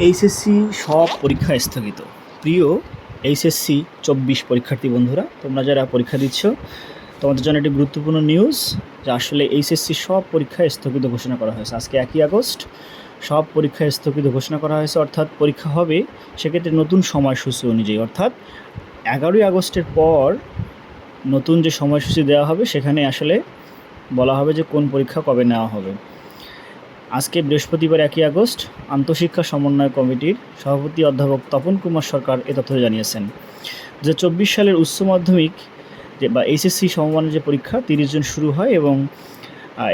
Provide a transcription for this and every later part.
HSC সব পরীক্ষা স্থগিত। প্রিয় এইচএসসি 24 পরীক্ষার্থী বন্ধুরা, তোমরা যারা পরীক্ষা দিচ্ছ তোমাদের জন্য একটি গুরুত্বপূর্ণ নিউজ যে আসলে এইচএসসি সব পরীক্ষা স্থগিত ঘোষণা করা হয়েছে। আজকে 1 আগস্ট সব পরীক্ষা স্থগিত ঘোষণা করা হয়েছে, অর্থাৎ পরীক্ষা হবে সেক্ষেত্রে নতুন সময়সূচি অনুযায়ী, অর্থাৎ 11ই আগস্টের পর নতুন যে সময়সূচি দেওয়া হবে সেখানে আসলে বলা হবে যে কোন পরীক্ষা কবে নেওয়া হবে। আজকে বৃহস্পতিবার 1 আগস্ট আন্তঃশিক্ষা সমন্বয় কমিটির সভাপতি অধ্যাপক তপন কুমার সরকার এ তথ্য জানিয়েছেন যে 24 সালের উচ্চ মাধ্যমিক বা এইচএসসি সমমানের যে পরীক্ষা 30 জুন শুরু হয় এবং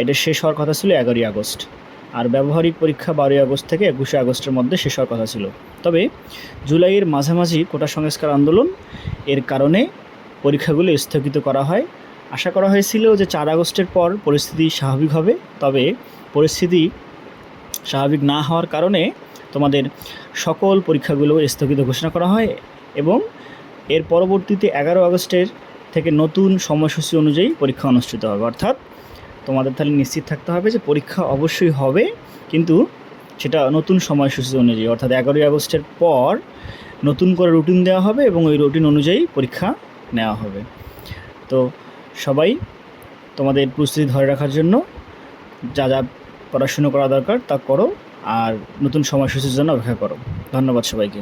এটা শেষ হওয়ার কথা ছিল 11ই আগস্ট, আর ব্যবহারিক পরীক্ষা 12ই আগস্ট থেকে 21শে আগস্টের মধ্যে শেষ হওয়ার কথা ছিল। তবে জুলাইয়ের মাঝামাঝি কোটা সংস্কার আন্দোলন এর কারণে পরীক্ষাগুলো স্থগিত করা হয়। আশা করা হয়েছিল যে 4 আগস্টের পর পরিস্থিতি স্বাভাবিক হবে, তবে পরিস্থিতি স্বাভাবিক না হওয়ার কারণে তোমাদের সকল পরীক্ষাগুলো স্থগিত ঘোষণা করা হয় এবং এর পরবর্তীতে 11 আগস্টের থেকে নতুন সময়সূচি অনুযায়ী পরীক্ষা অনুষ্ঠিত হবে। অর্থাৎ তোমাদের তাহলে নিশ্চিত থাকতে হবে যে পরীক্ষা অবশ্যই হবে, কিন্তু সেটা নতুন সময়সূচি অনুযায়ী, অর্থাৎ 11ই আগস্টের পর নতুন করে রুটিন দেওয়া হবে এবং ওই রুটিন অনুযায়ী পরীক্ষা নেওয়া হবে। তো সবাই তোমাদের প্রস্তুতি ধরে রাখার জন্য যা যা পড়াশুনো করা দরকার তা করো, আর নতুন সময়সূচির জন্য অপেক্ষা করো। ধন্যবাদ সবাইকে।